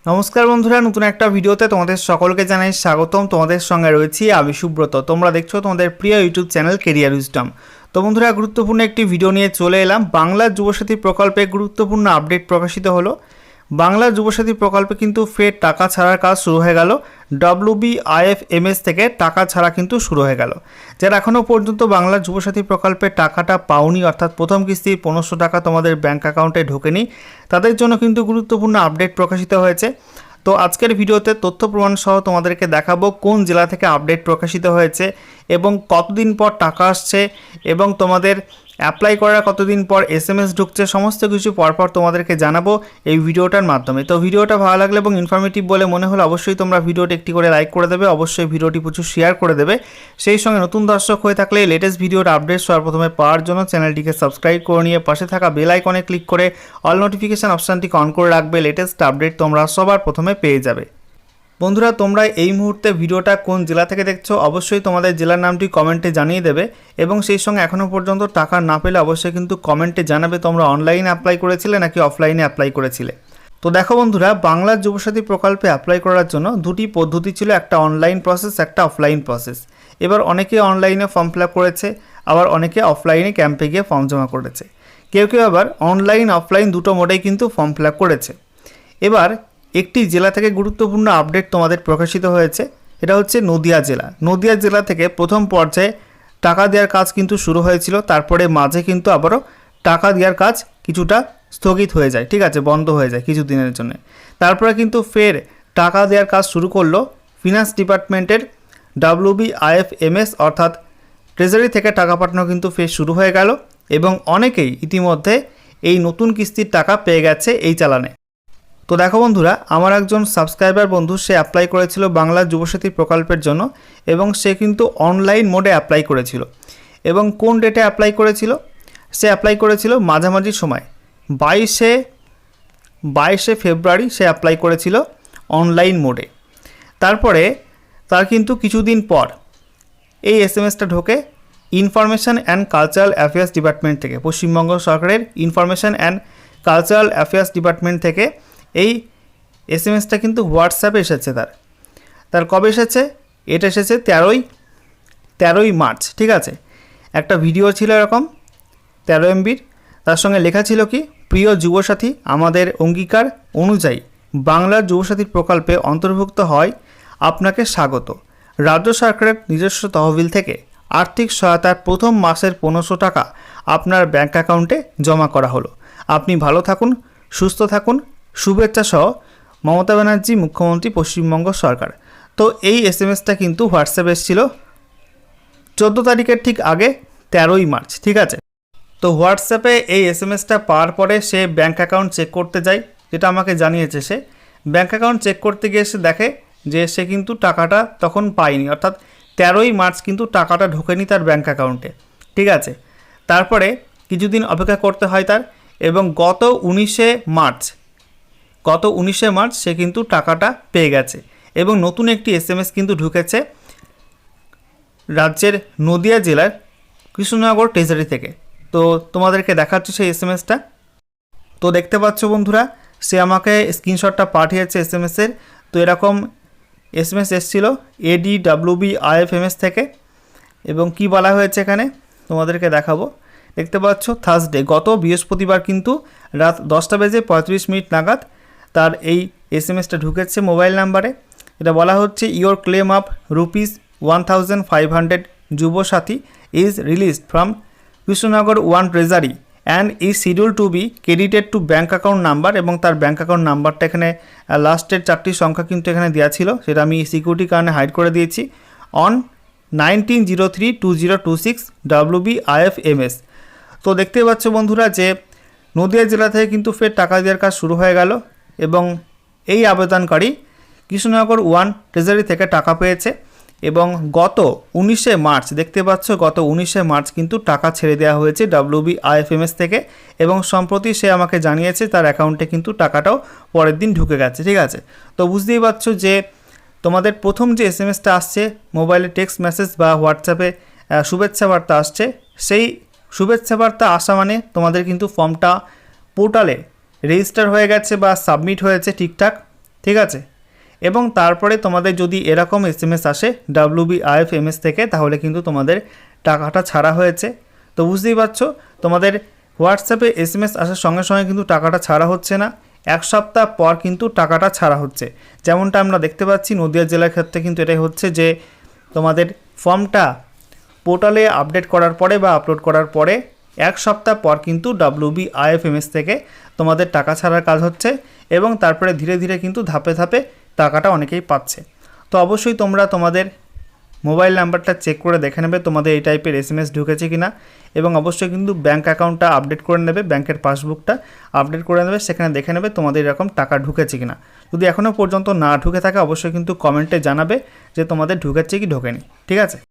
নমস্কার বন্ধুরা, নতুন একটা ভিডিওতে তোমাদের সকলকে জানাই স্বাগতম। তোমাদের সঙ্গে রয়েছি আমি সুব্রত। তোমরা দেখছো তোমাদের প্রিয় ইউটিউব চ্যানেল কেরিয়ার উইজডম। তো বন্ধুরা, গুরুত্বপূর্ণ একটি ভিডিও নিয়ে চলে এলাম। বাংলা যুবসাথী প্রকল্পে গুরুত্বপূর্ণ আপডেট প্রকাশিত হলো। বাংলা যুবসাথী প্রকল্পে কিন্তু ফের টাকা ছাড়ার কাজ শুরু হয়ে গেল। WBIFMS থেকে টাকা ছাড়া কিন্তু শুরু হয়ে গেল। যারা এখনও পর্যন্ত বাংলা যুবসাথী প্রকল্পের টাকাটা পাওনি, অর্থাৎ প্রথম কিস্তির 1500 টাকা তোমাদের ব্যাঙ্ক অ্যাকাউন্টে ঢোকেনি, তাদের জন্য কিন্তু গুরুত্বপূর্ণ আপডেট প্রকাশিত হয়েছে। তো আজকের ভিডিওতে তথ্য প্রমাণ সহ তোমাদেরকে দেখাবো কোন জেলা থেকে আপডেট প্রকাশিত হয়েছে এবং কতদিন পর টাকা আসছে এবং তোমাদের অ্যাপ্লাই করার কতদিন পর SMS ঢুকছে, সমস্ত কিছু পরপর তোমাদেরকে জানাবো এই ভিডিওটার মাধ্যমে। তো ভিডিওটা ভালো লাগলে এবং ইনফরমেটিভ বলে মনে হলে অবশ্যই তোমরা ভিডিওটি একটি করে লাইক করে দেবে, অবশ্যই ভিডিওটি প্রচুর শেয়ার করে দেবে। সেই সঙ্গে নতুন দর্শক হয়ে থাকলে লেটেস্ট ভিডিওর আপডেট সবার প্রথমে পাওয়ার জন্য চ্যানেলটিকে সাবস্ক্রাইব করে নিয়ে পাশে থাকা বেল আইকনে ক্লিক করে অল নোটিফিকেশান অপশানটিকে অন করে রাখবে। লেটেস্ট আপডেট তোমরা সবার প্রথমে পেয়ে যাবে। বন্ধুরা, তোমরা এই মুহূর্তে ভিডিওটা কোন জেলা থেকে দেখছো অবশ্যই তোমাদের জেলার নামটি কমেন্টে জানিয়ে দেবে এবং সেই সঙ্গে এখনও পর্যন্ত টাকা না পেলে অবশ্যই কিন্তু কমেন্টে জানাবে তোমরা অনলাইনে অ্যাপ্লাই করেছিলে নাকি অফলাইনে অ্যাপ্লাই করেছিলে। তো দেখো বন্ধুরা, বাংলা যুবসাথী প্রকল্পে অ্যাপ্লাই করার জন্য দুটি পদ্ধতি ছিল, একটা অনলাইন প্রসেস, একটা অফলাইন প্রসেস। এবার অনেকে অনলাইনে ফর্ম ফিল আপ করেছে, আবার অনেকে অফলাইনে ক্যাম্পে গিয়ে ফর্ম জমা করেছে, কেউ কেউ আবার অনলাইন অফলাইন দুটো মোডেই কিন্তু ফর্ম ফিল আপ করেছে। এবার একটি জেলা থেকে গুরুত্বপূর্ণ আপডেট তোমাদের প্রকাশিত হয়েছে, এটা হচ্ছে নদিয়া জেলা। নদিয়া জেলা থেকে প্রথম পর্যায়ে টাকা দেওয়ার কাজ কিন্তু শুরু হয়েছিল, তারপরে মাঝে কিন্তু আবারও টাকা দেওয়ার কাজ কিছুটা স্থগিত হয়ে যায়, ঠিক আছে, বন্ধ হয়ে যায় কিছু দিনের জন্য। তারপরে কিন্তু ফের টাকা দেওয়ার কাজ শুরু করলো ফিনান্স ডিপার্টমেন্টের WBIFMS, অর্থাৎ ট্রেজারি থেকে টাকা পাঠানো কিন্তু ফের শুরু হয়ে গেল এবং অনেকেই ইতিমধ্যে এই নতুন কিস্তির টাকা পেয়ে গেছে এই চালানে। তো দেখো বন্ধুরা, আমার একজন সাবস্ক্রাইবার বন্ধু, সে অ্যাপ্লাই করেছিল বাংলা যুবসাথী প্রকল্পের জন্য এবং সে কিন্তু অনলাইন মোডে অ্যাপ্লাই করেছিল। এবং কোন ডেটে অ্যাপ্লাই করেছিল? সে অ্যাপ্লাই করেছিল মাঝামাঝি সময় 22শে ফেব্রুয়ারি সে অ্যাপ্লাই করেছিল অনলাইন মোডে। তারপরে তার কিন্তু কিছুদিন পর এই SMS-টা ঢোকে information and cultural affairs department থেকে, পশ্চিমবঙ্গ সরকারের information and cultural affairs department থেকে। এই SMS-টা কিন্তু হোয়াটসঅ্যাপে এসেছে। তার কবে এসেছে? এটা এসেছে 13ই মার্চ, ঠিক আছে। একটা ভিডিও ছিল এরকম 13 MB-র, তার সঙ্গে লেখা ছিল কি, প্রিয় যুবসাথী, আমাদের অঙ্গীকার অনুযায়ী বাংলা যুবসাথী প্রকল্পে অন্তর্ভুক্ত হয় আপনাকে স্বাগত। রাজ্য সরকারের নিজস্ব তহবিল থেকে আর্থিক সহায়তার প্রথম মাসের 1500 টাকা আপনার ব্যাঙ্ক অ্যাকাউন্টে জমা করা হলো। আপনি ভালো থাকুন, সুস্থ থাকুন, শুভেচ্ছা সহ মমতা ব্যানার্জি, মুখ্যমন্ত্রী, পশ্চিমবঙ্গ সরকার। তো এই SMS-টা কিন্তু হোয়াটসঅ্যাপে এসেছিল 14 তারিখের ঠিক আগে, 13ই মার্চ, ঠিক আছে। তো হোয়াটসঅ্যাপে এই SMS-টা পাওয়ার পরে সে ব্যাঙ্ক অ্যাকাউন্ট চেক করতে যায়, যেটা আমাকে জানিয়েছে। সে ব্যাঙ্ক অ্যাকাউন্ট চেক করতে গিয়ে সে দেখে যে সে কিন্তু টাকাটা তখন পায়নি, অর্থাৎ 13ই মার্চ কিন্তু টাকাটা ঢোকেনি তার ব্যাঙ্ক অ্যাকাউন্টে, ঠিক আছে। তারপরে কিছুদিন অপেক্ষা করতে হয় তার, এবং গত 19শে মার্চ সে কিন্তু টাকাটা পেয়ে গেছে এবং নতুন একটি SMS কিন্তু ঢুকেছে রাজ্যের নদিয়া জেলার কৃষ্ণনগর ট্রেজারি থেকে। তো তোমাদেরকে দেখাচ্ছি সেই SMS-টা। তো দেখতে পাচ্ছ বন্ধুরা, সে আমাকে স্ক্রিনশটটা পাঠিয়েছে SMS-এর। তো এরকম SMS এসেছিল ADWBIFMS থেকে এবং কি বলা হয়েছে এখানে তোমাদেরকে দেখাবো। দেখতে পাচ্ছ, থার্সডে, গত বৃহস্পতিবার কিন্তু রাত 10:35 নাগাদ তার এই SMS-টা ঢুকেছে মোবাইল নাম্বারে। এটা বলা হচ্ছে, your claim of ₹1500 Yuvasathi is released from Krishnanagar 1 treasury and is schedule to be credited to bank account number. এবং তার ব্যাঙ্ক অ্যাকাউন্ট নাম্বারটা এখানে লাস্টের 4টি সংখ্যা কিন্তু এখানে দেওয়া ছিল, সেটা আমি সিকিউরিটির কারণে হাইড করে দিয়েছি। On 1903-2026 WBIFMS। তো দেখতে পাচ্ছ বন্ধুরা যে নদিয়া জেলা থেকে কিন্তু ফের টাকা দেওয়ার কাজ শুরু হয়ে গেল এবং এই আবেদনকারী কৃষ্ণনগর 1 ট্রেজারি থেকে টাকা পেয়েছে এবং গত 19শে মার্চ, দেখতে পাচ্ছ গত 19শে মার্চ কিন্তু টাকা ছেড়ে দেওয়া হয়েছে WBIFMS থেকে এবং সম্প্রতি সে আমাকে জানিয়েছে তার অ্যাকাউন্টে কিন্তু টাকাটাও পরের দিন ঢুকে গেছে, ঠিক আছে। তো বুঝতেই পারছো যে তোমাদের প্রথম যে SMS-টা আসছে মোবাইলে টেক্সট মেসেজ বা হোয়াটসঅ্যাপে শুভেচ্ছা বার্তা আসছে, সেই শুভেচ্ছা বার্তা আসা মানে তোমাদের কিন্তু ফর্মটা পোর্টালে রেজিস্টার হয়ে গেছে বা সাবমিট হয়েছে ঠিকঠাক, ঠিক আছে। এবং তারপরে তোমাদের যদি এরকম এসএমএস আসে WBIFMS থেকে, তাহলে কিন্তু তোমাদের টাকাটা ছাড়া হয়েছে। তো বুঝতেই পারছো, তোমাদের হোয়াটসঅ্যাপে এসএমএস আসার সঙ্গে সঙ্গে কিন্তু টাকাটা ছাড়া হচ্ছে না, 1 সপ্তাহ পর কিন্তু টাকাটা ছাড়া হচ্ছে। যেমনটা আমরা দেখতে পাচ্ছি নদিয়া জেলার ক্ষেত্রে কিন্তু এটাই হচ্ছে যে তোমাদের ফর্মটা পোর্টালে আপডেট করার পরে বা আপলোড করার পরে 1 সপ্তাহ পর কিন্তু WBIFMS থেকে তোমাদের টাকা ছাড়ার কাজ হচ্ছে, এবং তারপরে ধীরে ধীরে কিন্তু ধাপে ধাপে টাকাটা অনেকেই পাচ্ছে। তো অবশ্যই তোমরা তোমাদের মোবাইল নাম্বারটা চেক করে দেখে নেবে তোমাদের এই টাইপের এসএমএস ঢুকেছে কিনা, এবং অবশ্যই কিন্তু ব্যাঙ্ক অ্যাকাউন্টটা আপডেট করে নেবে, ব্যাংকের পাসবুকটা আপডেট করে নেবে, সেখানে দেখে নেবে তোমাদের এরকম টাকা ঢুকেছে কিনা। যদি এখনও পর্যন্ত না ঢুকে থাকে অবশ্যই কিন্তু কমেন্টে জানাবে যে তোমাদের ঢুকেছে কি ঢোকেনি। ঠিক আছে।